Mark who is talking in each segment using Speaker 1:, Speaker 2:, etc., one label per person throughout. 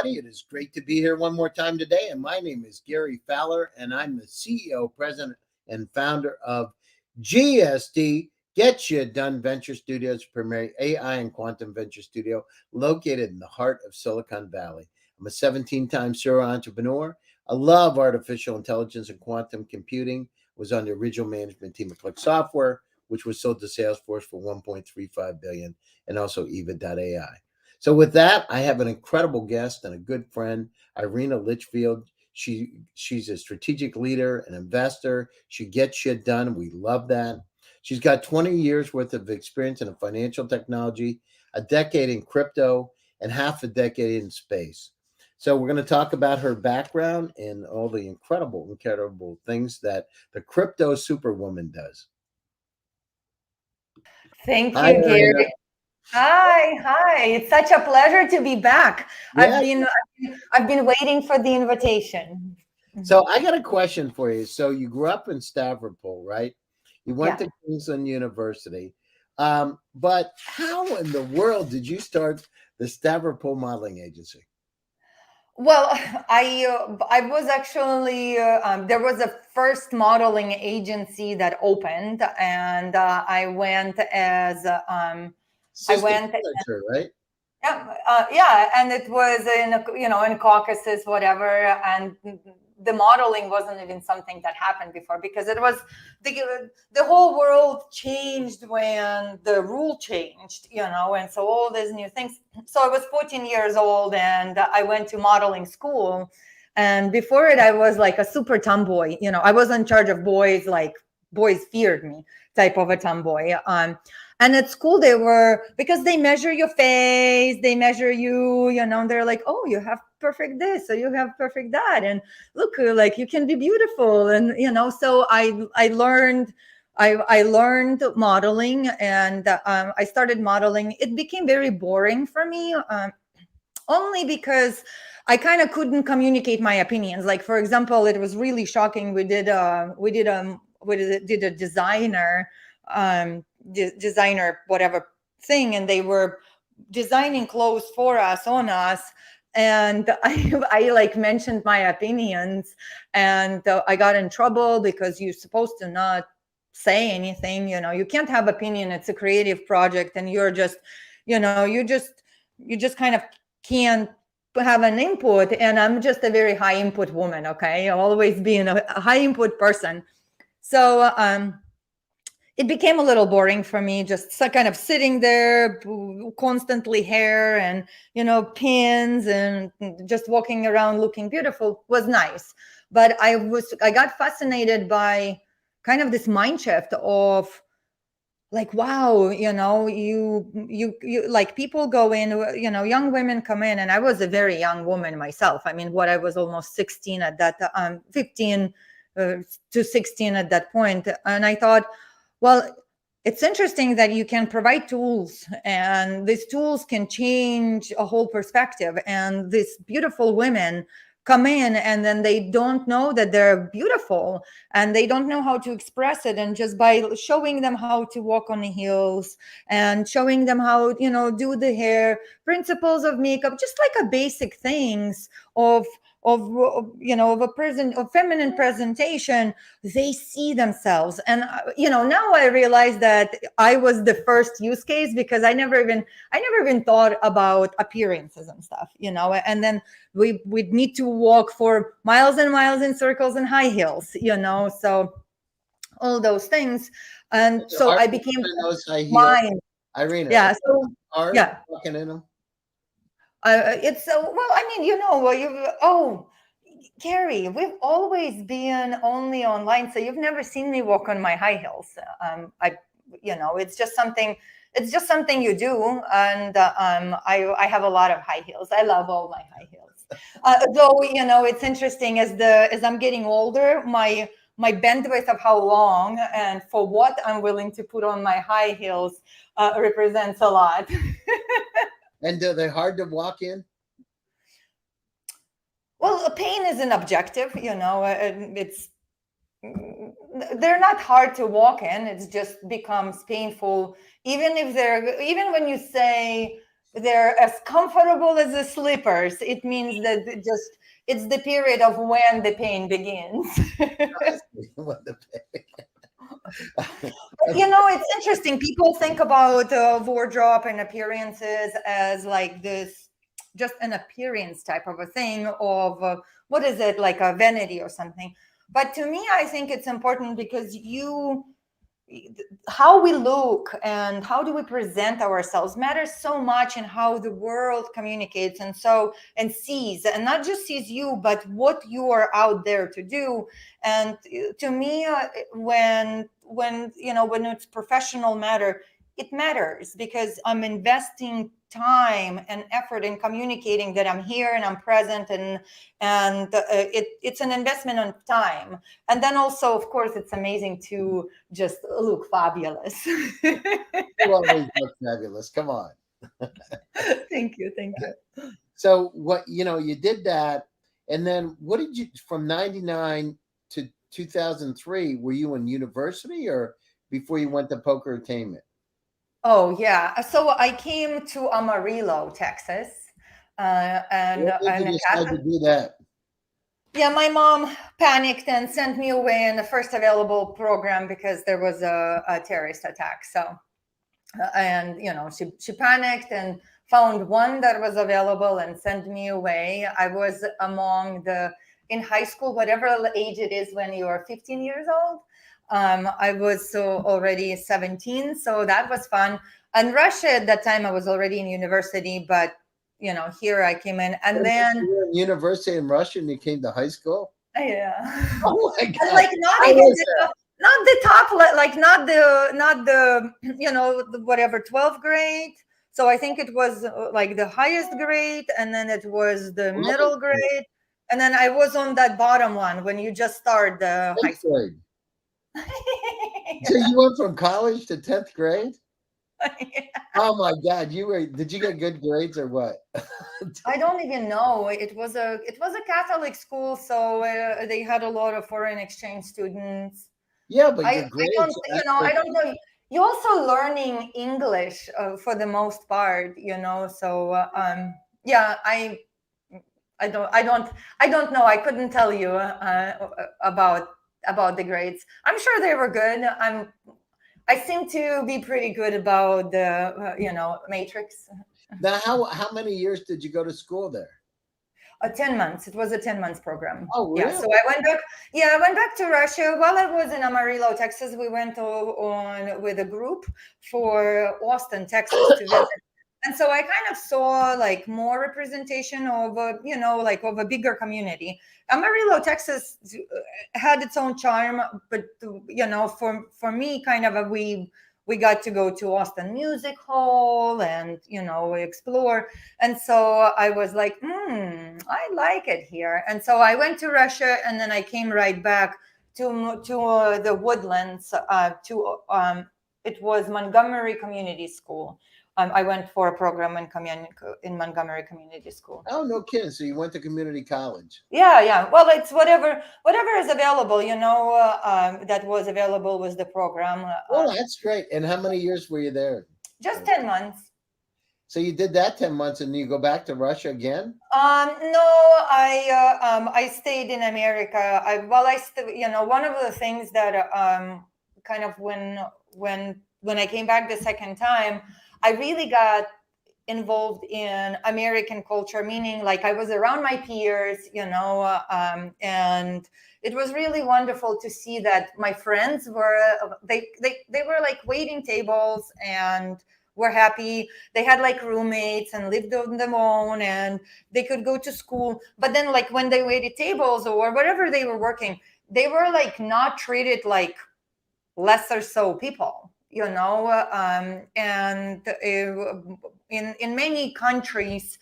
Speaker 1: It is great to be here one more time today. And my name is Gary Fowler, and I'm the CEO, president, and founder of GSD Get You Done Venture Studios, premier AI and quantum venture studio located in the heart of Silicon Valley. I'm a 17-time serial entrepreneur. I love artificial intelligence and quantum computing. Was on the original management team of Click Software, which was sold to Salesforce for $1.35 billion, and also Eva.ai. So with that, I have an incredible guest and a good friend, Irina Litchfield. She's a strategic leader, an investor. She gets shit done. We love that. She's got 20 years worth of experience in financial technology, a decade in crypto, and half a decade in space. So we're going to talk about her background and all the incredible things that the crypto superwoman does.
Speaker 2: Thank
Speaker 1: Hi,
Speaker 2: you,
Speaker 1: Irina.
Speaker 2: Gary. Hi. It's such a pleasure to be back.
Speaker 1: Yeah.
Speaker 2: I've been waiting for the invitation.
Speaker 1: So I got a question for you. So you grew up in Stavropol, right? You went
Speaker 2: Yeah.
Speaker 1: to Queensland University. But how in the world did you start the Stavropol Modeling Agency?
Speaker 2: Well, I was actually there was a first modeling agency that opened, and I went as I
Speaker 1: System
Speaker 2: went
Speaker 1: manager, right?
Speaker 2: yeah, and it was in Caucasus, whatever, and the modeling wasn't even something that happened before because it was the whole world changed when the rule changed, and so all these new things. So I was 14 years old, and I went to modeling school, and before it, I was like a super tomboy. I was in charge of boys, like boys feared me type of a tomboy. And at school, they were, because they measure your face, they measure you, they're like, oh, you have perfect this, so you have perfect that. And look, like you can be beautiful. And, so I learned modeling, and I started modeling. It became very boring for me, only because I kind of couldn't communicate my opinions. Like, for example, it was really shocking. We did a designer whatever thing, and they were designing clothes for us on us, and I like mentioned my opinions, and I got in trouble because you're supposed to not say anything. You can't have opinion. It's a creative project, and you're just you just kind of can't have an input. And I'm just a very high input woman. Okay, always being a high input person. So it became a little boring for me, just kind of sitting there, constantly hair and pins, and just walking around looking beautiful was nice. But I got fascinated by kind of this mind shift of like, wow, you like, people go in, young women come in, and I was a very young woman myself. I mean, I was almost 16 at that 15 to 16 at that point. And I thought, well, it's interesting that you can provide tools, and these tools can change a whole perspective. And these beautiful women come in, and then they don't know that they're beautiful, and they don't know how to express it. And just by showing them how to walk on the heels, and showing them how do the hair, principles of makeup, just like a basic things of feminine presentation, they see themselves. And now I realize that I was the first use case, because I never even thought about appearances and stuff. And then we'd need to walk for miles and miles in circles and high heels, so all those things. And so I became
Speaker 1: those high heels,
Speaker 2: mine.
Speaker 1: Irina.
Speaker 2: Yeah. So
Speaker 1: Hard
Speaker 2: yeah.
Speaker 1: walking in them.
Speaker 2: It's well, I mean, Gary, we've always been only online, so you've never seen me walk on my high heels. It's just something. It's just something you do, and I have a lot of high heels. I love all my high heels. Though it's interesting, as I'm getting older, my bandwidth of how long and for what I'm willing to put on my high heels represents a lot.
Speaker 1: And are they hard to walk in?
Speaker 2: Well, pain is an objective, it's they're not hard to walk in. It just becomes painful, even when you say they're as comfortable as the slippers. It means that it's the period of when the pain begins.
Speaker 1: What the
Speaker 2: It's interesting. People think about wardrobe and appearances as like this, just an appearance type of a thing of what is it, like a vanity or something. But to me, I think it's important because how we look and how do we present ourselves matters so much in how the world communicates and sees, and not just sees you, but what you are out there to do. And to me, when it's professional matter, it matters because I'm investing time and effort in communicating that I'm here and I'm present, and it's an investment on time. And then also, of course, it's amazing to just look fabulous.
Speaker 1: You always look fabulous. Come on.
Speaker 2: Thank you. Thank you.
Speaker 1: So what you did that, and then what did you from 99 to 2003? Were you in university or before you went to Poker Attainment?
Speaker 2: Oh, yeah. So I came to Amarillo, Texas, and
Speaker 1: What made
Speaker 2: I'm
Speaker 1: you
Speaker 2: a
Speaker 1: decide to
Speaker 2: Catholic.
Speaker 1: do that?
Speaker 2: Yeah, my mom panicked and sent me away in the first available program because there was a terrorist attack. So, and she panicked and found one that was available and sent me away. I was among in high school, whatever age it is when you are 15 years old. I was already 17, so that was fun. And Russia at that time, I was already in university, but here I came in, and then
Speaker 1: You were in university in Russia and you came to high school?
Speaker 2: yeah.
Speaker 1: Oh my
Speaker 2: And
Speaker 1: God.
Speaker 2: like not
Speaker 1: How
Speaker 2: even
Speaker 1: was
Speaker 2: not the top, like not the whatever 12th grade. So I think it was like the highest grade, and then it was the
Speaker 1: that?
Speaker 2: middle grade, and then I was on that bottom one when you just start the high
Speaker 1: 10th
Speaker 2: school.
Speaker 1: grade. So you went from college to 10th grade? Oh my God. Did you get good grades or what?
Speaker 2: I don't even know. It was a Catholic school, so they had a lot of foreign exchange students.
Speaker 1: Yeah, but
Speaker 2: I
Speaker 1: your grades
Speaker 2: I
Speaker 1: actually.
Speaker 2: don't know. You're also learning English for the most part, So yeah, I don't know. I couldn't tell you about the grades. I'm sure they were good. I seem to be pretty good about the matrix.
Speaker 1: Now, how many years did you go to school there?
Speaker 2: 10 months. It was a 10 months program.
Speaker 1: Oh,
Speaker 2: Yeah.
Speaker 1: really?
Speaker 2: So I went back. Yeah, I went back to Russia while I was in Amarillo, Texas. We went on with a group for Austin, Texas to visit. And so I kind of saw like more representation of like of a bigger community. Amarillo, Texas had its own charm, but for me, kind of we got to go to Austin Music Hall and explore. And so I was like, I like it here. And so I went to Russia, and then I came right back to the Woodlands. It was Montgomery Community School. I went for a program in Montgomery Community School.
Speaker 1: Oh, no kidding. So you went to community college.
Speaker 2: Yeah, yeah. Well, it's whatever is available. That was available was the program.
Speaker 1: Oh, that's great. And how many years were you there?
Speaker 2: Just 10 months.
Speaker 1: So you did that 10 months and you go back to Russia again?
Speaker 2: No, I stayed in America. One of the things that kind of when I came back the second time, I really got involved in American culture, meaning like I was around my peers, and it was really wonderful to see that my friends were they were like waiting tables and were happy. They had like roommates and lived on their own, and they could go to school. But then like when they waited tables or whatever they were working, they were like not treated like lesser so people, and in many countries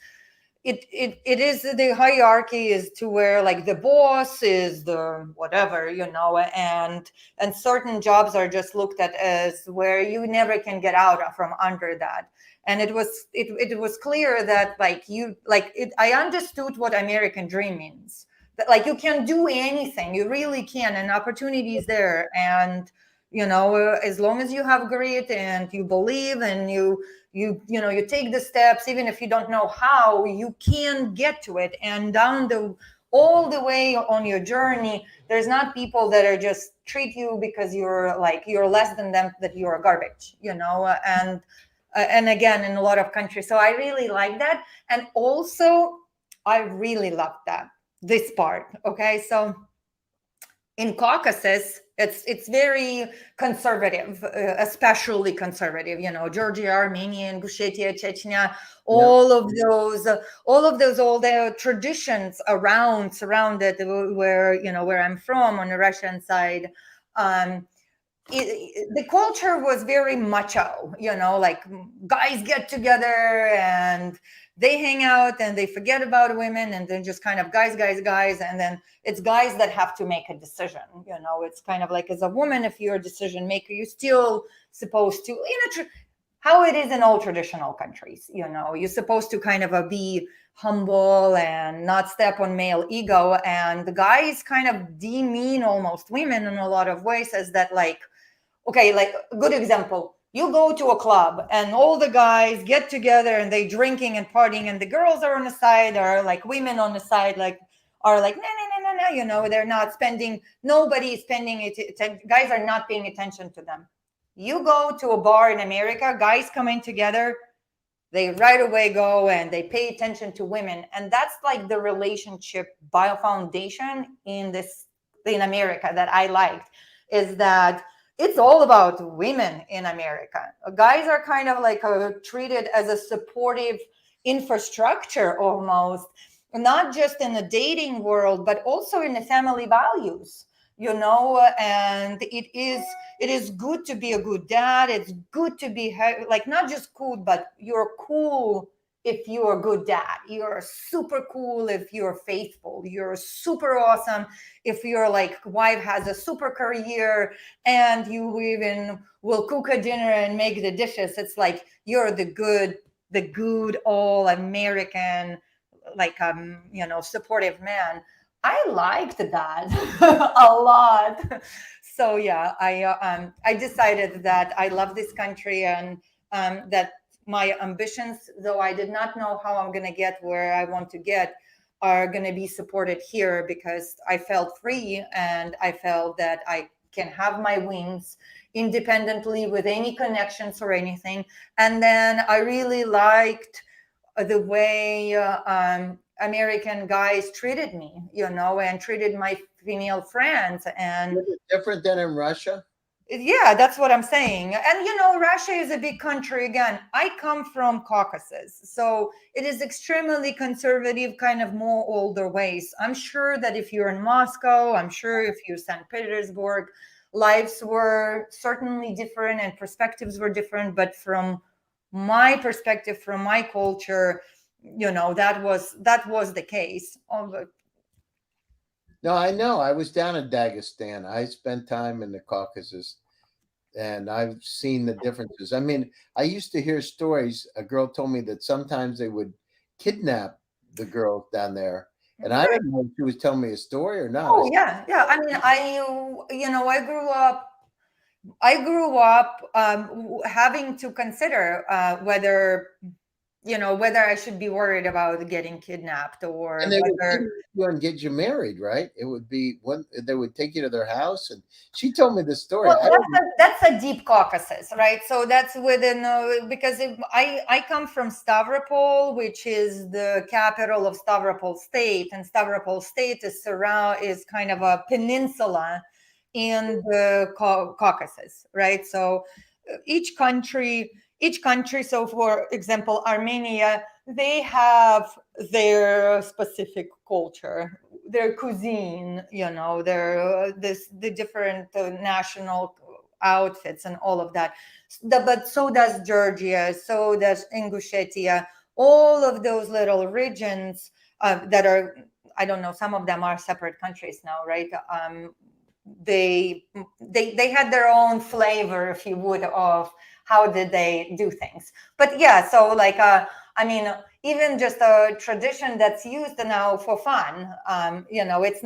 Speaker 2: it is the hierarchy is to where like the boss is the whatever, and certain jobs are just looked at as where you never can get out from under that. And it was clear that I understood what American dream means, that like you can do anything, you really can, and opportunities there. And as long as you have grit and you believe and you take the steps, even if you don't know how, you can get to it. And all the way on your journey, there's not people that are just treat you because you're less than them, that you're garbage, and again, in a lot of countries. So I really like that. And also I really love that this part. Okay, so in Caucasus, it's very conservative, especially conservative. Georgia, Armenia, Ingushetia, Chechnya,
Speaker 1: Yeah.
Speaker 2: all of those old traditions surrounded where I'm from on the Russian side. Um, the culture was very macho, like guys get together and they hang out and they forget about women, and then just kind of guys, and then it's guys that have to make a decision. It's kind of like, as a woman, if you're a decision maker, you're still supposed to, how it is in all traditional countries, you're supposed to kind of be humble and not step on male ego, and the guys kind of demean almost women in a lot of ways, as that, like, okay, like a good example, you go to a club and all the guys get together and they drinking and partying, and the girls are on the side, or like women on the side, like are like, no, they're not spending, nobody is spending it, guys are not paying attention to them. You go to a bar in America, guys coming together, they right away go and they pay attention to women. And that's like the relationship bio foundation in America that I liked, is that it's all about women in America. Guys are kind of like treated as a supportive infrastructure almost, not just in the dating world, but also in the family values, and it is good to be a good dad. It's good to be like, not just cool, but you're cool if you're a good dad. You're super cool if you're faithful. You're super awesome if your like wife has a super career and you even will cook a dinner and make the dishes. It's like you're the good all American, like supportive man. I liked that a lot. So yeah, I decided that I love this country, and that my ambitions, though I did not know how I'm going to get where I want to get, are going to be supported here, because I felt free and I felt that I can have my wings independently with any connections or anything. And then I really liked the way American guys treated me, and treated my female friends. And
Speaker 1: Was it different than in Russia?
Speaker 2: yeah, that's what I'm saying. And Russia is a big country. Again, I come from Caucasus, so it is extremely conservative, kind of more older ways. I'm sure that if you're in Moscow, I'm sure if you're St. Petersburg, lives were certainly different and perspectives were different. But from my perspective, from my culture, that was the case.
Speaker 1: No, I know. I was down in Dagestan. I spent time in the Caucasus, and I've seen the differences. I mean, I used to hear stories. A girl told me that sometimes they would kidnap the girls down there, and I didn't know if she was telling me a story or not.
Speaker 2: Oh yeah. I mean, I grew up having to consider whether I should be worried about getting kidnapped, or
Speaker 1: And they would
Speaker 2: whether.
Speaker 1: kidnap you and get you married, right? It would be one. They would take you to their house, and she told me the story.
Speaker 2: Well,
Speaker 1: I didn't.
Speaker 2: that's a deep Caucasus, right? So that's within, because I come from Stavropol, which is the capital of Stavropol State, and Stavropol State is kind of a peninsula in the Caucasus, right? So each country. So, for example, Armenia, they have their specific culture, their cuisine, the different national outfits and all of that. But so does Georgia, so does Ingushetia, all of those little regions that are, I don't know, some of them are separate countries now, right? They had their own flavor, if you would, of how did they do things. But yeah, so like I mean, even just a tradition that's used now for fun. It's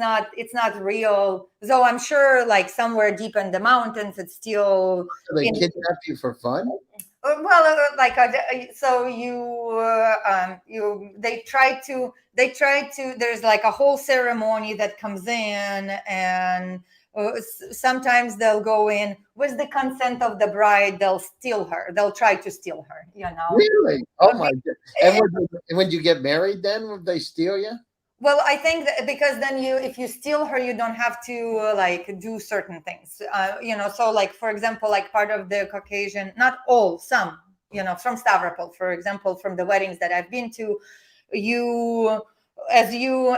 Speaker 2: not real. Though I'm sure, like somewhere deep in the mountains, it's still.
Speaker 1: So they kidnap you for fun?
Speaker 2: So they try to there's like a whole ceremony that comes in, and sometimes they'll go in with the consent of the bride. They'll try to steal her.
Speaker 1: Really? Oh my God. And when you get married, then would they steal you?
Speaker 2: Well, I think that because then if you steal her, you don't have to like do certain things. So like, for example, like part of the Caucasian, not all, some, from Stavropol, for example, from the weddings that I've been to, you as you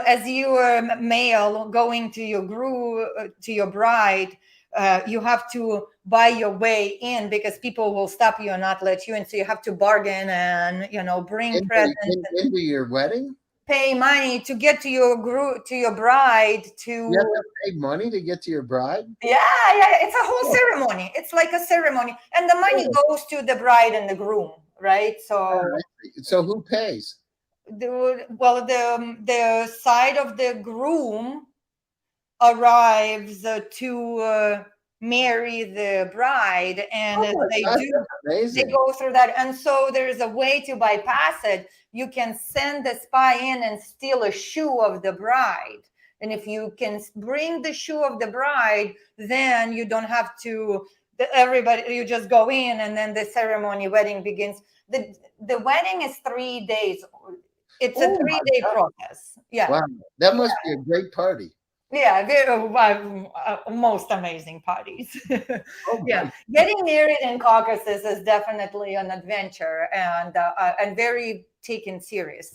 Speaker 2: are male going to your bride, you have to buy your way in because people will stop you and not let you in. So you have to bargain and bring presents
Speaker 1: into your wedding.
Speaker 2: Pay money to get to your bride.
Speaker 1: You have to pay money to get to your bride?
Speaker 2: Yeah, it's a whole ceremony. It's like a ceremony, and the money goes to the bride and the groom, right?
Speaker 1: So who pays?
Speaker 2: The side of the groom arrives to marry the bride, and they go through that. And so there's a way to bypass it. You can send the spy in and steal a shoe of the bride, and if you can bring the shoe of the bride, then you don't have to you just go in, and then the ceremony wedding begins. The wedding is 3 days. It's a 3-day process. Yeah.
Speaker 1: Wow, that must be a great party.
Speaker 2: Yeah, most amazing parties. Yeah, getting married in Caucasus is definitely an adventure, and very taken serious.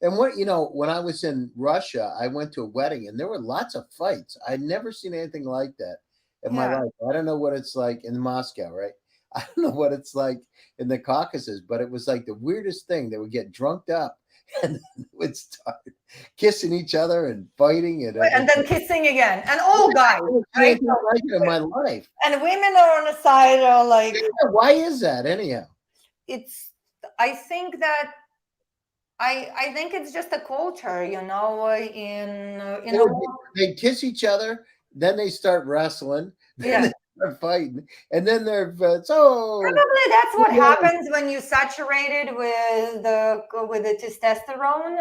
Speaker 1: And when I was in Russia, I went to a wedding, and there were lots of fights. I'd never seen anything like that in my life. I don't know what it's like in Moscow, right? I don't know what it's like in the Caucasus, but it was like the weirdest thing. They would get drunked up and would start kissing each other and fighting, and
Speaker 2: then kissing again, and all guys, right?
Speaker 1: Like in my life,
Speaker 2: and women are on the side are like,
Speaker 1: why is that anyhow?
Speaker 2: I think it's just a culture,
Speaker 1: they kiss each other, then they start wrestling, then they start fighting, and then they're
Speaker 2: probably that's what happens when you saturated with the testosterone.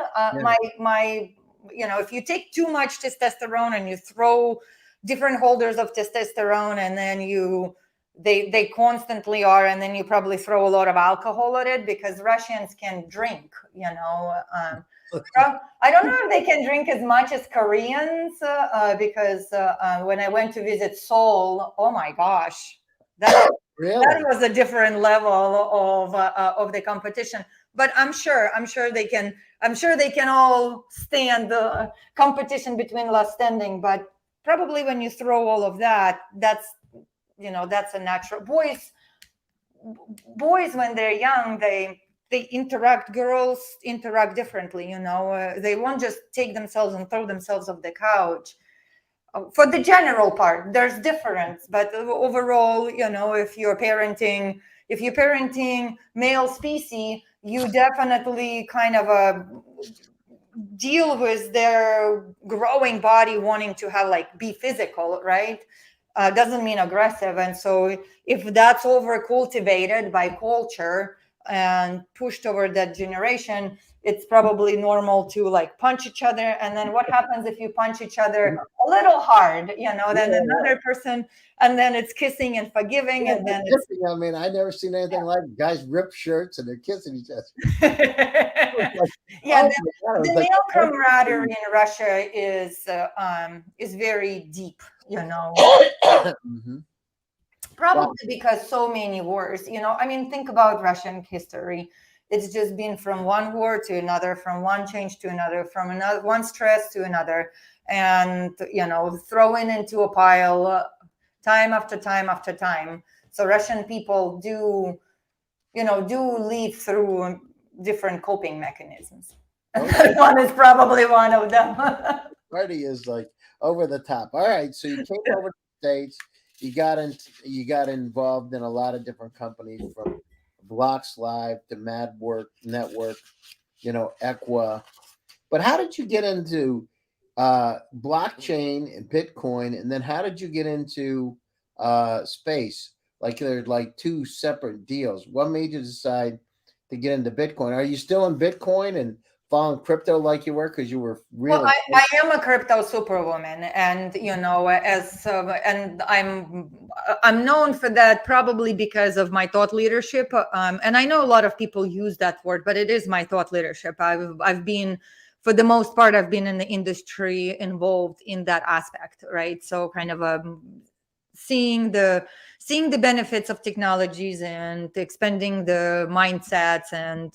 Speaker 2: If you take too much testosterone and you throw different holders of testosterone, and then they constantly are, and then you probably throw a lot of alcohol at it, because Russians can drink, I don't know if they can drink as much as Koreans, because when I went to visit Seoul, oh my gosh, that was a different level of the competition. But I'm sure they can all stand the competition between last standing. But probably when you throw all of that, that's a natural. Boys when they're young, they interact. Girls interact differently. They won't just take themselves and throw themselves off the couch. For the general part, there's difference, but overall, if you're parenting male species, you definitely kind of deal with their growing body wanting to have be physical, right? Doesn't mean aggressive. And so if that's over cultivated by culture and pushed over that generation, it's probably normal to punch each other. And then what happens if you punch each other a little hard, then another person, and then it's kissing and forgiving. And then
Speaker 1: I never seen anything like it. Guys rip shirts and they're kissing each other.
Speaker 2: The male camaraderie in Russia is very deep,
Speaker 1: Mm-hmm.
Speaker 2: Probably because so many wars, think about Russian history. It's just been from one war to another, from one change to another, from another one stress to another, and throwing into a pile time after time after time. So Russian people do live through different coping mechanisms. That one is probably one of them.
Speaker 1: Party is over the top. All right, so you came over to the States. You got involved in a lot of different companies, from Blocks Live to Madwork Network, Equa. But how did you get into blockchain and Bitcoin, and then how did you get into space? Like they're like two separate deals. What made you decide to get into Bitcoin? Are you still in Bitcoin and following crypto like you were because you were
Speaker 2: Well,
Speaker 1: really?
Speaker 2: I am a crypto superwoman, and and I'm known for that probably because of my thought leadership. And I know a lot of people use that word, but it is my thought leadership. I've been, for the most part, I've been in the industry involved in that aspect, right? So kind of seeing the seeing the benefits of technologies and expanding the mindsets, and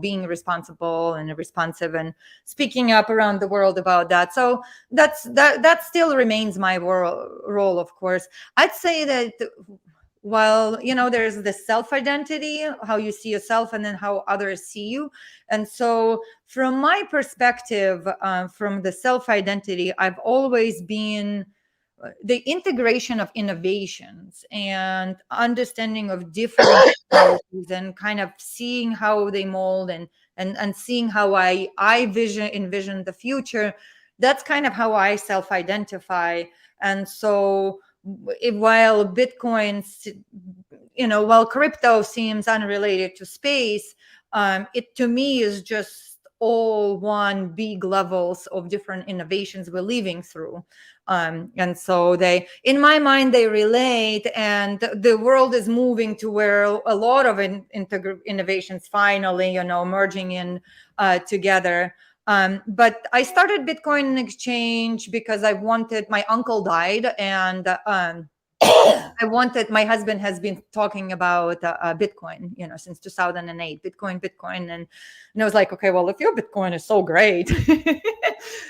Speaker 2: being responsible and responsive and speaking up around the world about that. So that still remains my role, of course. I'd say that while there's the self identity, how you see yourself and then how others see you. And so from my perspective, from the self identity, I've always been the integration of innovations and understanding of different technologies, and kind of seeing how they mold, and seeing how I envision the future. That's kind of how I self-identify. And so while while crypto seems unrelated to space, it to me is just all one big levels of different innovations we're living through. And so they, in my mind, they relate, and the world is moving to where a lot of innovations finally merging in together. But I started Bitcoin exchange because my uncle died, and my husband has been talking about Bitcoin, since 2008, Bitcoin. And I was like, okay, well, if your Bitcoin is so great,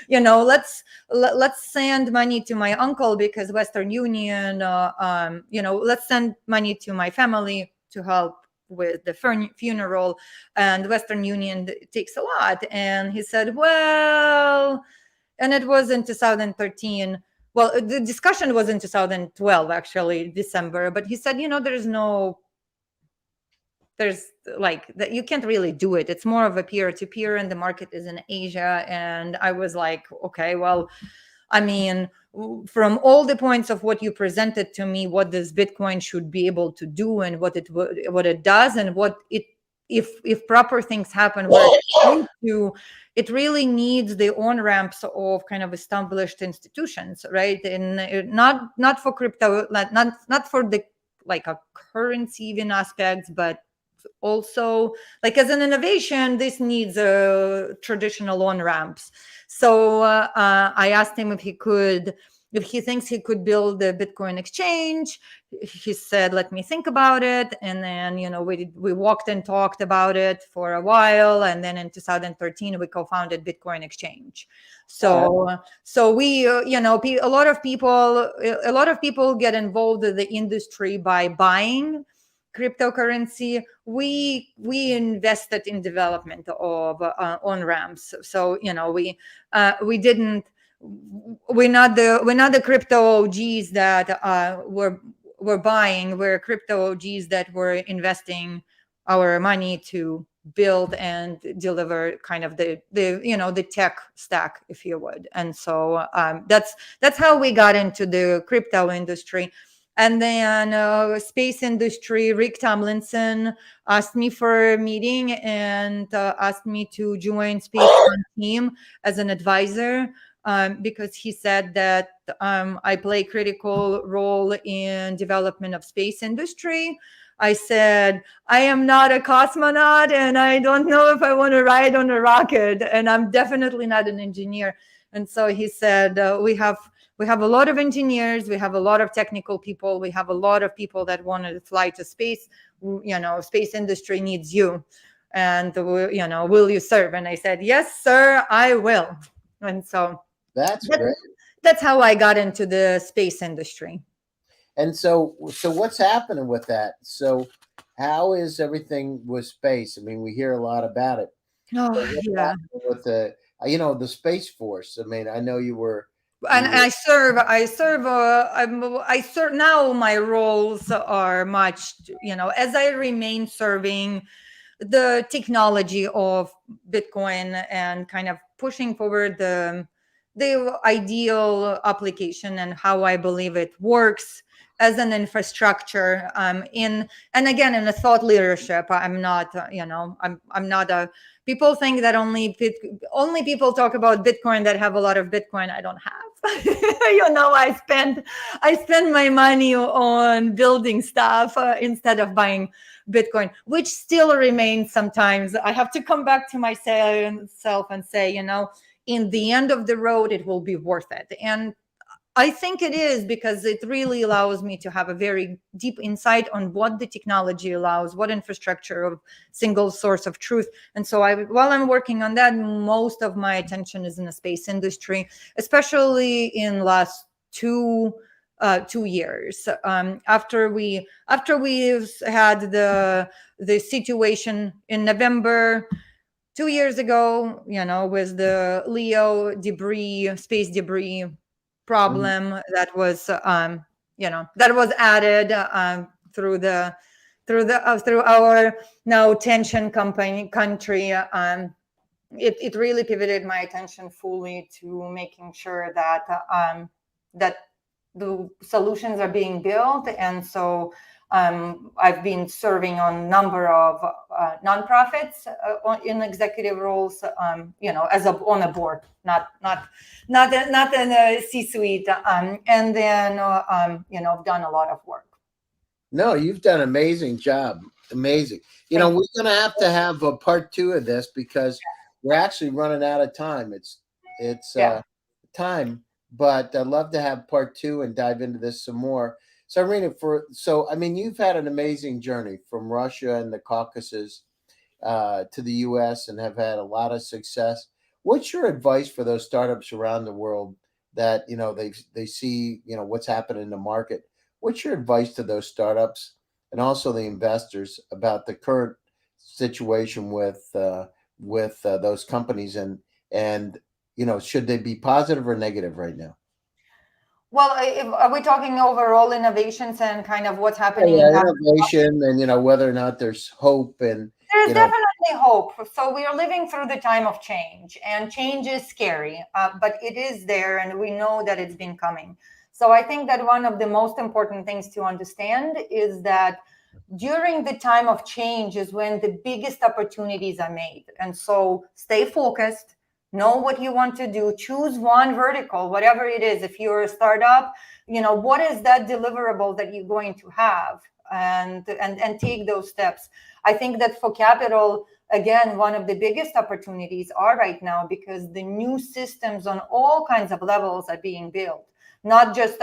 Speaker 2: let's send money to my uncle, because Western Union, let's send money to my family to help with the funeral, and Western Union takes a lot. And he said, well, and it was in 2013. Well, the discussion was in 2012, actually, December. But he said, there's like that, you can't really do it. It's more of a peer to peer, and the market is in Asia. And I was like, okay, well, I mean, from all the points of what you presented to me, what this Bitcoin should be able to do, and what it does, and what it, if proper things happen, where it really needs the on ramps of kind of established institutions, right? And not for crypto, not for the like a currency even aspects, but also like as an innovation, this needs traditional on ramps. So I asked him if he thinks he could build a Bitcoin exchange. He said, let me think about it. And then we walked and talked about it for a while, and then in 2013 we co-founded Bitcoin exchange. So we a lot of people get involved in the industry by buying cryptocurrency. We invested in development of on ramps. So we didn't we're not the crypto OGs that were buying. We're crypto OGs that were investing our money to build and deliver kind of the tech stack, if you would. And so that's how we got into the crypto industry. And then space industry, Rick Tomlinson asked me for a meeting, and asked me to join Space One team as an advisor, because he said that I play critical role in development of space industry. I said, I am not a cosmonaut, and I don't know if I want to ride on a rocket, and I'm definitely not an engineer. And so he said, we have a lot of engineers, we have a lot of technical people, we have a lot of people that want to fly to space. Space industry needs you, and will you serve? And I said, yes, sir, I will. And so
Speaker 1: That's great.
Speaker 2: That's how I got into the space industry.
Speaker 1: And so what's happening with that? So how is everything with space? I mean, we hear a lot about it.
Speaker 2: Oh,
Speaker 1: But what's
Speaker 2: yeah.
Speaker 1: happening with the Space Force? I mean, I know you were
Speaker 2: And I serve now. My roles are much, as I remain serving the technology of Bitcoin and kind of pushing forward the ideal application and how I believe it works as an infrastructure, in and again in a thought leadership. I'm not, I'm not a people think that only people talk about Bitcoin that have a lot of Bitcoin. I don't have. I spend my money on building stuff, instead of buying Bitcoin, which still remains sometimes. I have to come back to myself and say, in the end of the road, it will be worth it. And I think it is, because it really allows me to have a very deep insight on what the technology allows, what infrastructure of single source of truth. And so while I'm working on that, most of my attention is in the space industry, especially in last 2 years. After we've had the situation in November 2 years ago, with the Leo debris, space debris
Speaker 1: Mhm.
Speaker 2: problem that was added, through our now tension country. It really pivoted my attention fully to making sure that the solutions are being built. And so I've been serving on number of nonprofits, in executive roles, on a board, not in a C-suite, and then I've done a lot of work.
Speaker 1: No, you've done an amazing job. Amazing.
Speaker 2: Thank you.
Speaker 1: We're going to have a part two of this because we're actually running out of time. It's
Speaker 2: Yeah.
Speaker 1: time, but I'd love to have part two and dive into this some more. So, Irina, I mean, you've had an amazing journey from Russia and the Caucasus, to the U.S. and have had a lot of success. What's your advice for those startups around the world that they see what's happening in the market? What's your advice to those startups and also the investors about the current situation with those companies, and should they be positive or negative right now?
Speaker 2: Well, are we talking overall innovations and kind of what's
Speaker 1: Yeah,
Speaker 2: happening in
Speaker 1: yeah,
Speaker 2: that?
Speaker 1: innovation, and whether or not there's hope, and
Speaker 2: There's
Speaker 1: you know
Speaker 2: definitely hope. So we are living through the time of change, and change is scary, but it is there, and we know that it's been coming. So I think that one of the most important things to understand is that during the time of change is when the biggest opportunities are made. And so stay focused, know what you want to do, choose one vertical, whatever it is. If you're a startup, what is that deliverable that you're going to have, and take those steps. I think that for capital, again, one of the biggest opportunities are right now, because the new systems on all kinds of levels are being built, not just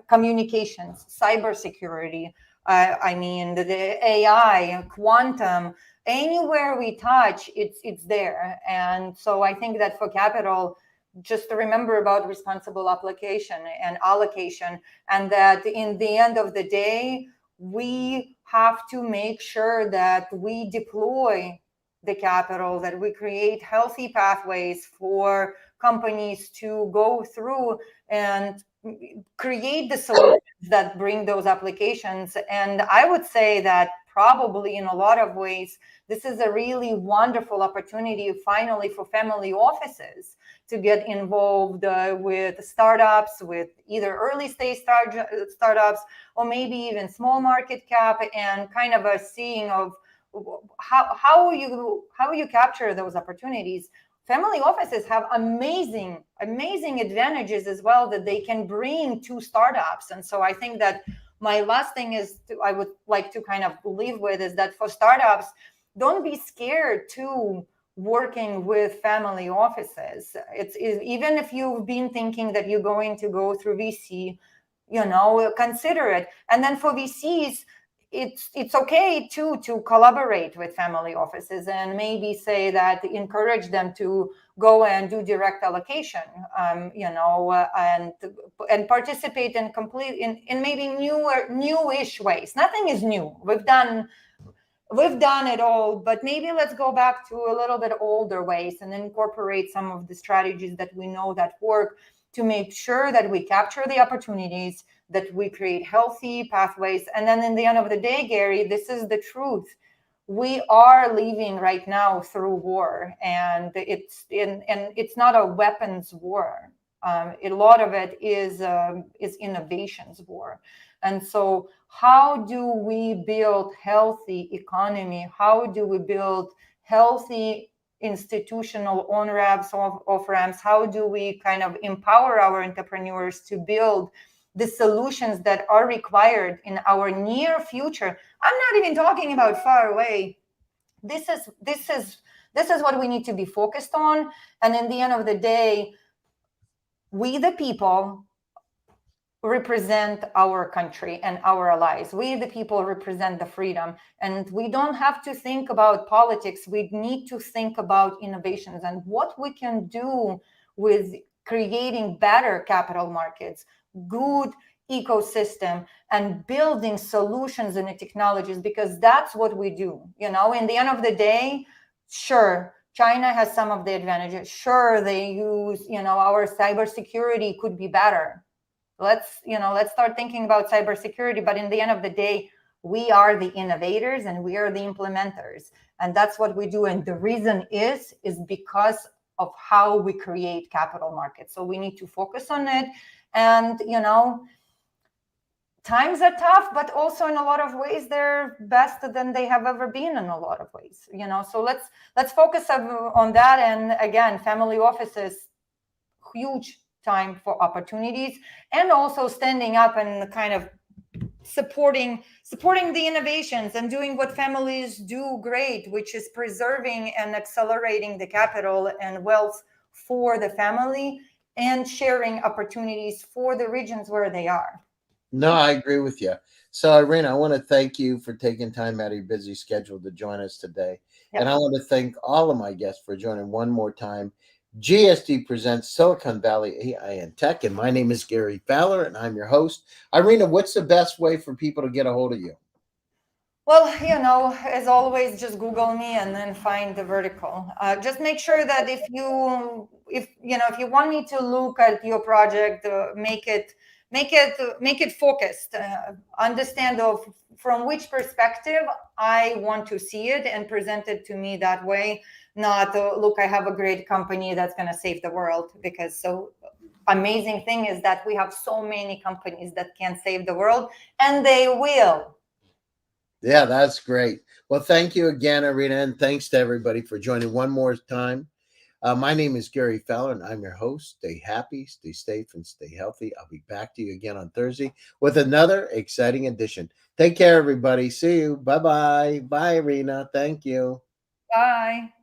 Speaker 2: communications, cybersecurity. I mean, the AI, quantum, anywhere we touch, it's there. And so I think that for capital, just to remember about responsible application and allocation, and that in the end of the day, we have to make sure that we deploy the capital, that we create healthy pathways for companies to go through and create the solutions that bring those applications. And I would say that probably in a lot of ways, this is a really wonderful opportunity finally for family offices to get involved with startups, with either early stage startups, or maybe even small market cap, and kind of a seeing of how you capture those opportunities. Family offices have amazing advantages as well that they can bring to startups. And so I think that my last thing I would like to kind of leave with is that for startups, don't be scared to working with family offices. It's even if you've been thinking that you're going to go through VC, consider it. And then for VCs, it's okay to collaborate with family offices, and maybe say that encourage them to go and do direct allocation, and participate in maybe newish ways. Nothing is new. We've done it all, but maybe let's go back to a little bit older ways and incorporate some of the strategies that we know that work. to make sure that we capture the opportunities, that we create healthy pathways. And then in the end of the day, Gary, this is the truth. We are living right now through war, and it's not a weapons war. A lot of it is innovations war. And so how do we build healthy economy? How do we build healthy institutional on-ramps, off-ramps? How do we kind of empower our entrepreneurs to build the solutions that are required in our near future? I'm not even talking about far away. This is what we need to be focused on. And in the end of the day, we the people represent our country and our allies. We the people represent the freedom, and we don't have to think about politics. We need to think about innovations and what we can do with creating better capital markets, good ecosystem, and building solutions and technologies, because that's what we do. In the end of the day, sure, China has some of the advantages. Sure, they use, our cybersecurity could be better. Let's start thinking about cybersecurity. But in the end of the day, we are the innovators and we are the implementers. And that's what we do. And the reason is because of how we create capital markets. So we need to focus on it. And, times are tough, but also in a lot of ways they're best than they have ever been in a lot of ways. So let's focus on that. And again, family offices, huge time for opportunities, and also standing up and kind of supporting the innovations and doing what families do great, which is preserving and accelerating the capital and wealth for the family and sharing opportunities for the regions where they are.
Speaker 1: No, I agree with you. So, Irina, I want to thank you for taking time out of your busy schedule to join us today.
Speaker 2: Yep.
Speaker 1: And I want to thank all of my guests for joining one more time. GSD Presents Silicon Valley AI and Tech. And my name is Gary Fowler, and I'm your host. Irina, what's the best way for people to get a hold of you?
Speaker 2: Well, as always, just Google me and then find the vertical. Just make sure that if you want me to look at your project, make it focused. Understand from which perspective I want to see it and present it to me that way. Not look, I have a great company that's going to save the world, because so amazing thing is that we have so many companies that can save the world, and they will.
Speaker 1: Yeah, that's great. Well, thank you again, Irina, and thanks to everybody for joining one more time. My name is Gary Fowler, and I'm your host. Stay happy, stay safe, and stay healthy. I'll be back to you again on Thursday with another exciting edition. Take care, everybody. See you. Bye-bye. Bye, Irina. Thank you.
Speaker 2: Bye.